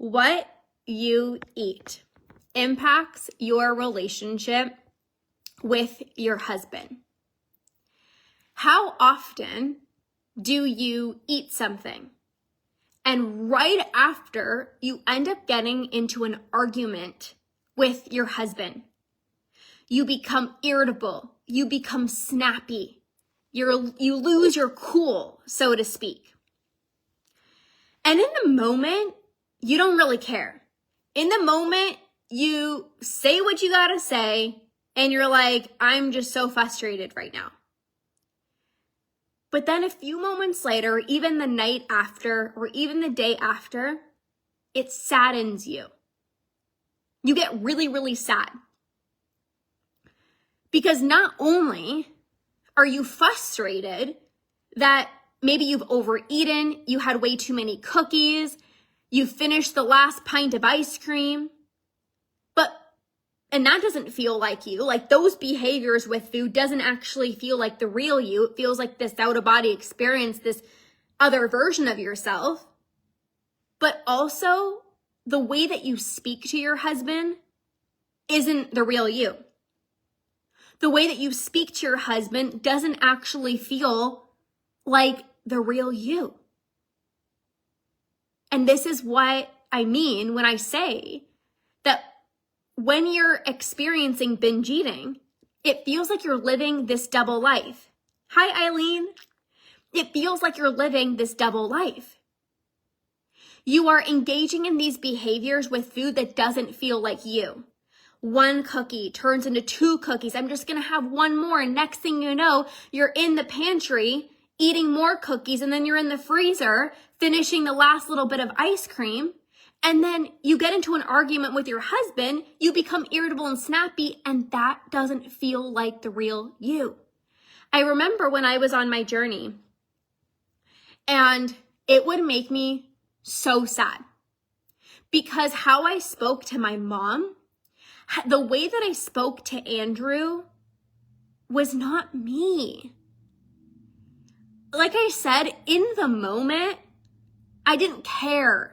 What you eat impacts your relationship with your husband. How often do you eat something and right after you end up getting into an argument with your husband? You become irritable, you become snappy, you lose your cool, so to speak. And in the moment, you don't really care. In the moment, you say what you gotta say, and you're like, I'm just so frustrated right now. But then a few moments later, or even the night after, or even the day after, it saddens you. You get really, really sad. Because not only are you frustrated that maybe you've overeaten, you had way too many cookies, you finished the last pint of ice cream, and that doesn't feel like you. Like those behaviors with food doesn't actually feel like the real you. It feels like this out-of-body experience, this other version of yourself. But also, the way that you speak to your husband isn't the real you. The way that you speak to your husband doesn't actually feel like the real you. And this is what I mean when I say that when you're experiencing binge eating, it feels like you're living this double life. Hi, Eileen. It feels like you're living this double life. You are engaging in these behaviors with food that doesn't feel like you. One cookie turns into 2 cookies. I'm just going to have one more. And next thing you know, you're in the pantry eating more cookies. And then you're in the freezer finishing the last little bit of ice cream. And then you get into an argument with your husband. You become irritable and snappy. And that doesn't feel like the real you. I remember when I was on my journey, and it would make me so sad because how I spoke to my mom, the way that I spoke to Andrew was not me. Like I said, in the moment, I didn't care.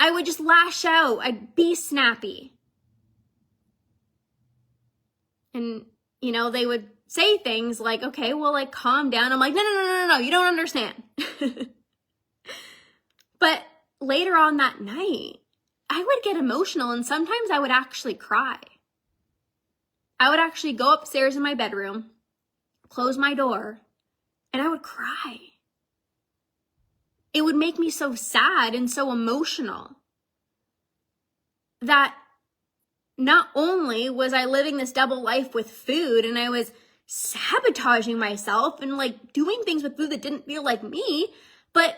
I would just lash out. I'd be snappy. And, they would say things like, okay, well, like, calm down. I'm like, no, you don't understand. But later on that night, I would get emotional and sometimes I would actually cry. I would actually go upstairs in my bedroom, close my door, and I would cry. It would make me so sad and so emotional that not only was I living this double life with food and I was sabotaging myself and like doing things with food that didn't feel like me, but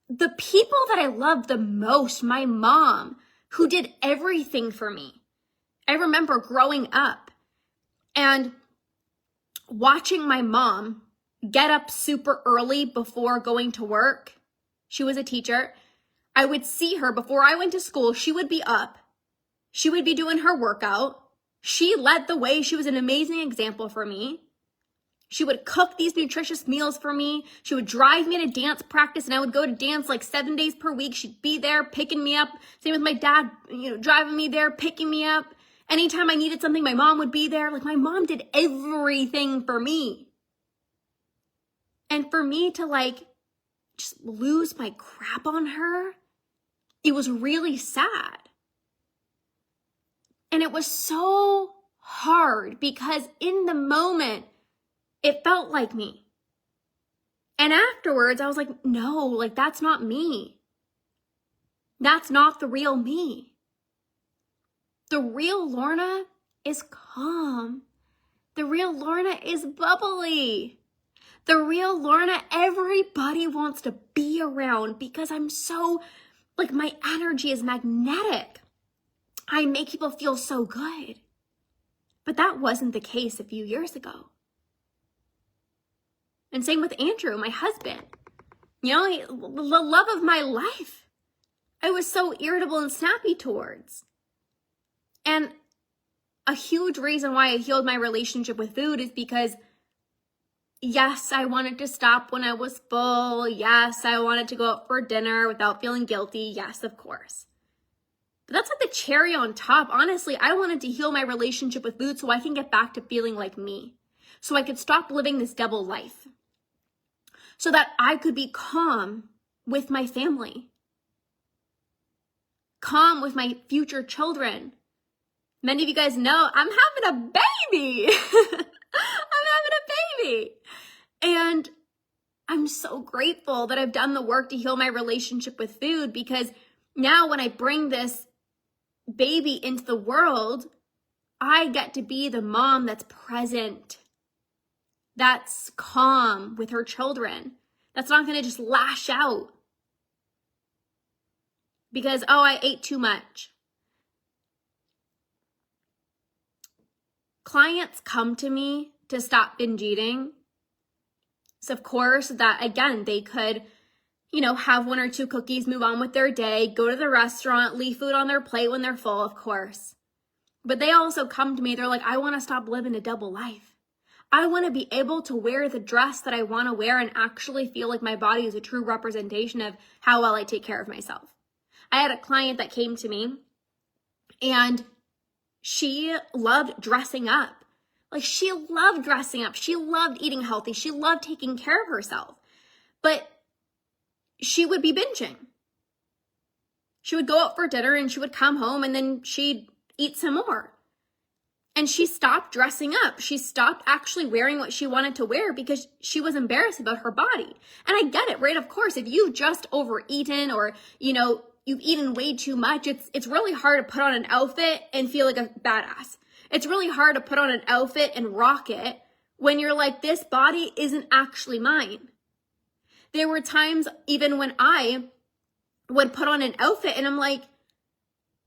the people that I loved the most, my mom, who did everything for me. I remember growing up and watching my mom get up super early before going to work. She was a teacher. I would see her before I went to school. She would be up. She would be doing her workout. She led the way. She was an amazing example for me. She would cook these nutritious meals for me. She would drive me to dance practice, and I would go to dance like 7 days per week. She'd be there picking me up. Same with my dad, driving me there, picking me up. Anytime I needed something, my mom would be there. Like my mom did everything for me. And for me to just lose my crap on her, it was really sad. And it was so hard because in the moment, it felt like me. And afterwards, I was like, no, that's not me. That's not the real me. The real Lorna is calm. The real Lorna is bubbly. The real Lorna, everybody wants to be around because I'm so, my energy is magnetic. I make people feel so good. But that wasn't the case a few years ago. And same with Andrew, my husband. The love of my life. I was so irritable and snappy towards. And a huge reason why I healed my relationship with food is because Yes, I wanted to stop when I was full. Yes, I wanted to go out for dinner without feeling guilty. Yes, of course. But that's like the cherry on top. Honestly, I wanted to heal my relationship with food so I can get back to feeling like me. So I could stop living this double life. So that I could be calm with my family. Calm with my future children. Many of you guys know I'm having a baby. I'm having a baby. And I'm so grateful that I've done the work to heal my relationship with food, because now when I bring this baby into the world, I get to be the mom that's present, that's calm with her children, that's not going to just lash out because, oh, I ate too much. Clients come to me to stop binge eating. So of course that, again, they could, have 1 or 2 cookies, move on with their day, go to the restaurant, leave food on their plate when they're full, of course. But they also come to me, they're like, I want to stop living a double life. I want to be able to wear the dress that I want to wear and actually feel like my body is a true representation of how well I take care of myself. I had a client that came to me and she loved dressing up. Like, she loved dressing up. She loved eating healthy. She loved taking care of herself. But she would be binging. She would go out for dinner and she would come home and then she'd eat some more. And she stopped dressing up. She stopped actually wearing what she wanted to wear because she was embarrassed about her body. And I get it, right? Of course, if you've just overeaten or, you've eaten way too much, it's really hard to put on an outfit and feel like a badass. It's really hard to put on an outfit and rock it when you're like, this body isn't actually mine. There were times even when I would put on an outfit and I'm like,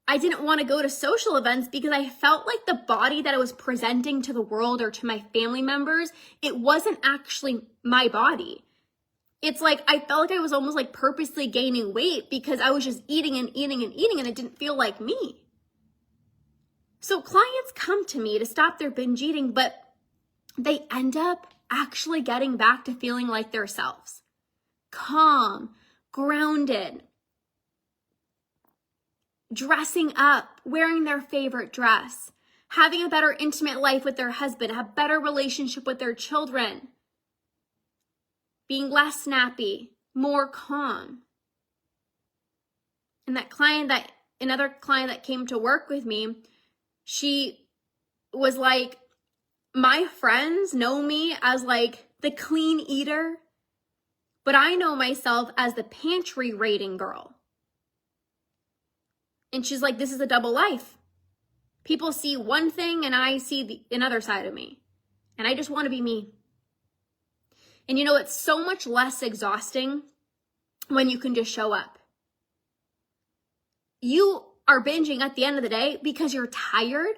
I didn't want to go to social events because I felt like the body that I was presenting to the world or to my family members, it wasn't actually my body. It's like I felt like I was almost like purposely gaining weight because I was just eating and eating and eating and it didn't feel like me. So clients come to me to stop their binge eating, but they end up actually getting back to feeling like themselves. Calm, grounded, dressing up, wearing their favorite dress, having a better intimate life with their husband, a better relationship with their children, being less snappy, more calm. And another client that came to work with me, she was like, my friends know me as like the clean eater, but I know myself as the pantry raiding girl. And she's like, this is a double life. People see one thing and I see another side of me. And I just want to be me. And it's so much less exhausting when you can just show up. You are binging at the end of the day because you're tired,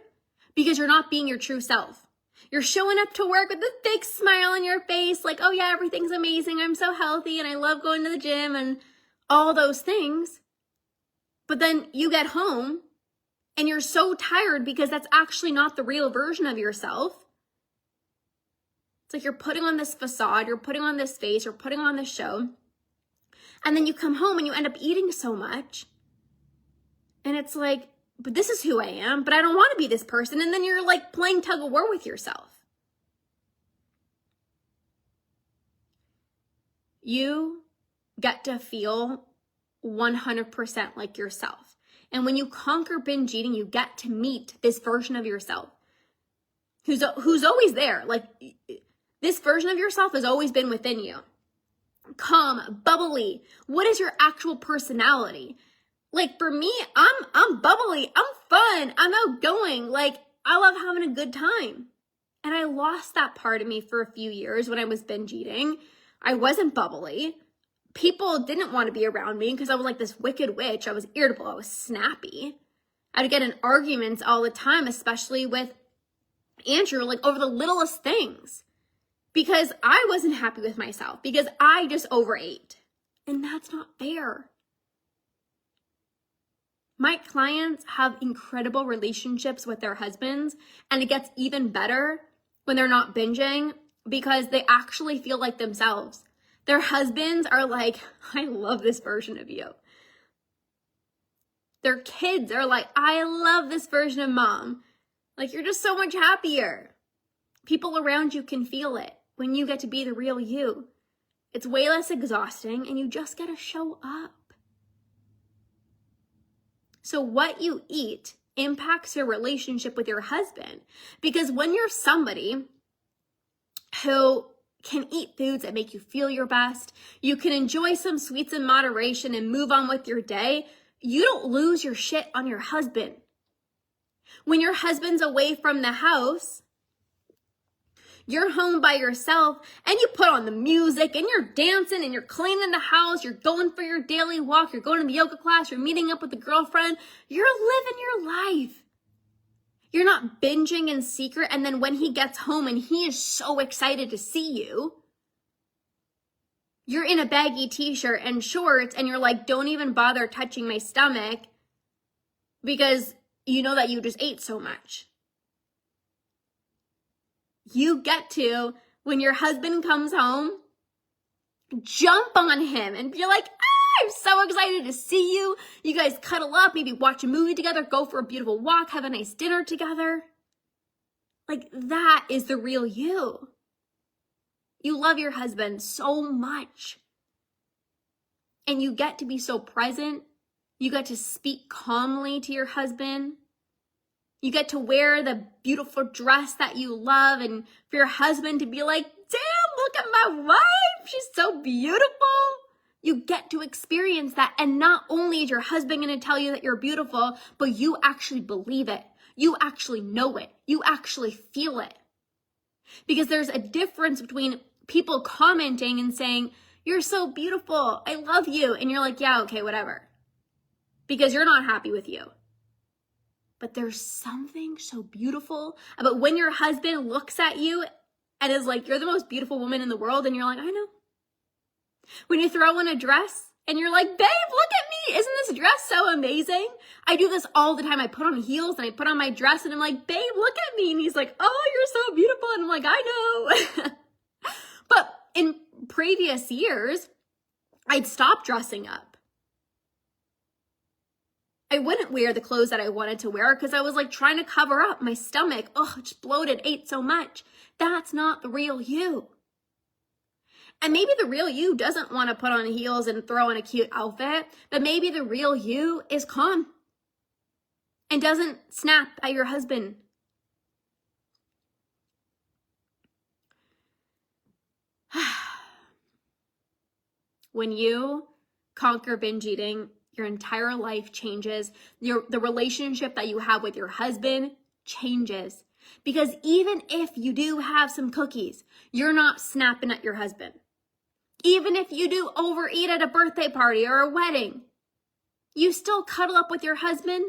because you're not being your true self. You're showing up to work with a big smile on your face, like, oh yeah, everything's amazing. I'm so healthy and I love going to the gym and all those things. But then you get home and you're so tired because that's actually not the real version of yourself. It's like you're putting on this facade, you're putting on this face, you're putting on this show. And then you come home and you end up eating so much. And it's like, but this is who I am, but I don't want to be this person. And then you're like playing tug of war with yourself. You get to feel 100% like yourself. And when you conquer binge eating, you get to meet this version of yourself who's always there. Like, this version of yourself has always been within you. Calm, bubbly. What is your actual personality? Like, for me, I'm bubbly, I'm fun, I'm outgoing. Like, I love having a good time. And I lost that part of me for a few years when I was binge eating. I wasn't bubbly. People didn't want to be around me because I was like this wicked witch. I was irritable. I was snappy. I'd get in arguments all the time, especially with Andrew, like over the littlest things, because I wasn't happy with myself because I just overate. And that's not fair. My clients have incredible relationships with their husbands, and it gets even better when they're not binging because they actually feel like themselves. Their husbands are like, I love this version of you. Their kids are like, I love this version of mom. Like, you're just so much happier. People around you can feel it when you get to be the real you. It's way less exhausting and you just got to show up. So what you eat impacts your relationship with your husband. Because when you're somebody who can eat foods that make you feel your best, you can enjoy some sweets in moderation and move on with your day, you don't lose your shit on your husband. When your husband's away from the house, you're home by yourself and you put on the music and you're dancing and you're cleaning the house, you're going for your daily walk, you're going to the yoga class, you're meeting up with a girlfriend, you're living your life. You're not binging in secret, and then when he gets home and he is so excited to see you, you're in a baggy t-shirt and shorts and you're like, don't even bother touching my stomach because you know that you just ate so much. You get to, when your husband comes home, jump on him and be like, I'm so excited to see you. You guys cuddle up, maybe watch a movie together, go for a beautiful walk, have a nice dinner together. Like, that is the real you. You love your husband so much. And you get to be so present. You get to speak calmly to your husband. You get to wear the beautiful dress that you love, and for your husband to be like, damn, look at my wife. She's so beautiful. You get to experience that. And not only is your husband going to tell you that you're beautiful, but you actually believe it. You actually know it. You actually feel it. Because there's a difference between people commenting and saying, you're so beautiful. I love you. And you're like, yeah, okay, whatever. Because you're not happy with you. But there's something so beautiful about when your husband looks at you and is like, you're the most beautiful woman in the world. And you're like, I know. When you throw on a dress and you're like, babe, look at me. Isn't this dress so amazing? I do this all the time. I put on heels and I put on my dress and I'm like, babe, look at me. And he's like, oh, you're so beautiful. And I'm like, I know. But in previous years, I'd stop dressing up. I wouldn't wear the clothes that I wanted to wear because I was like trying to cover up my stomach. Oh, just bloated, ate so much. That's not the real you. And maybe the real you doesn't want to put on heels and throw on a cute outfit, but maybe the real you is calm and doesn't snap at your husband. When you conquer binge eating, your entire life changes. The relationship that you have with your husband changes. Because even if you do have some cookies, you're not snapping at your husband. Even if you do overeat at a birthday party or a wedding, you still cuddle up with your husband.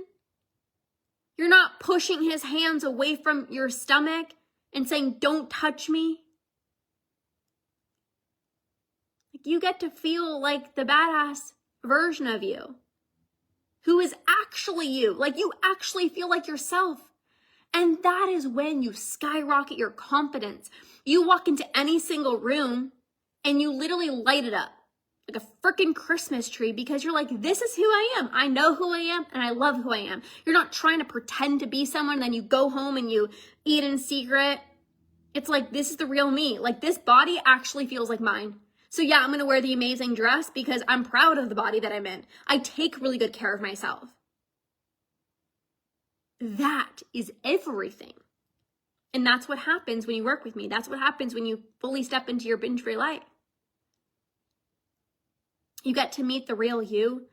You're not pushing his hands away from your stomach and saying, don't touch me. You get to feel like the badass version of you who is actually you. Like, you actually feel like yourself. And that is when you skyrocket your confidence. You walk into any single room and you literally light it up like a freaking Christmas tree because you're like, this is who I am. I know who I am and I love who I am. You're not trying to pretend to be someone and then you go home and you eat in secret. It's like, this is the real me. Like, this body actually feels like mine. So yeah, I'm going to wear the amazing dress because I'm proud of the body that I'm in. I take really good care of myself. That is everything. And that's what happens when you work with me. That's what happens when you fully step into your binge-free life. You get to meet the real you.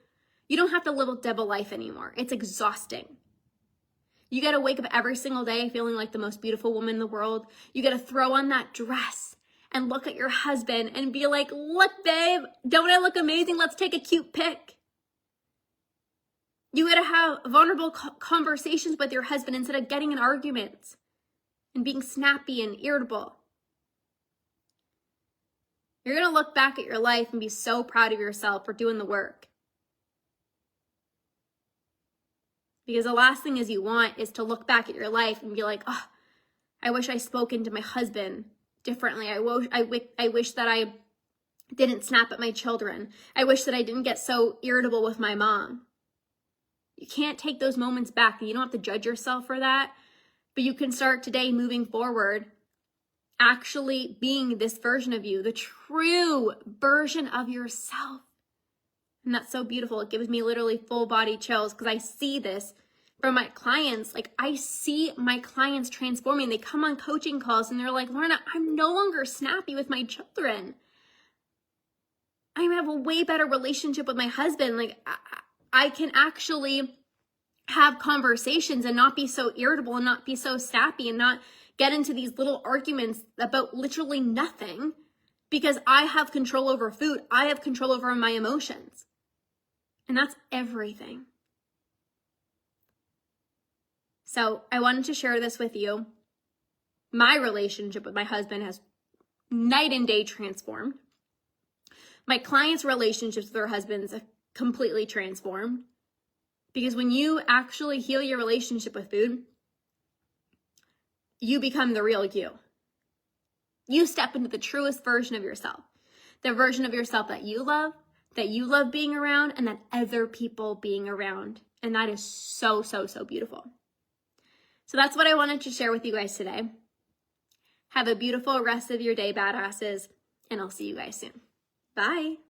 You don't have to live a double life anymore. It's exhausting. You got to wake up every single day feeling like the most beautiful woman in the world. You got to throw on that dress and look at your husband and be like, look, babe, don't I look amazing? Let's take a cute pic. You got to have vulnerable conversations with your husband instead of getting in arguments and being snappy and irritable. You're going to look back at your life and be so proud of yourself for doing the work. Because the last thing is you want is to look back at your life and be like, oh, I wish I spoke into my husband differently. I wish that I didn't snap at my children. I wish that I didn't get so irritable with my mom. You can't take those moments back. You don't have to judge yourself for that, but you can start today moving forward, actually being this version of you, the true version of yourself. And that's so beautiful. It gives me literally full body chills because I see this from my clients. Like, I see my clients transforming. They come on coaching calls and they're like, Lorna, I'm no longer snappy with my children. I have a way better relationship with my husband. Like, I can actually have conversations and not be so irritable and not be so snappy and not get into these little arguments about literally nothing because I have control over food. I have control over my emotions. And that's everything. So I wanted to share this with you. My relationship with my husband has night and day transformed. My clients' relationships with their husbands have completely transformed. Because when you actually heal your relationship with food, you become the real you. You step into the truest version of yourself. The version of yourself that you love being around, and that other people being around. And that is so, so, so beautiful. So that's what I wanted to share with you guys today. Have a beautiful rest of your day, badasses, and I'll see you guys soon. Bye.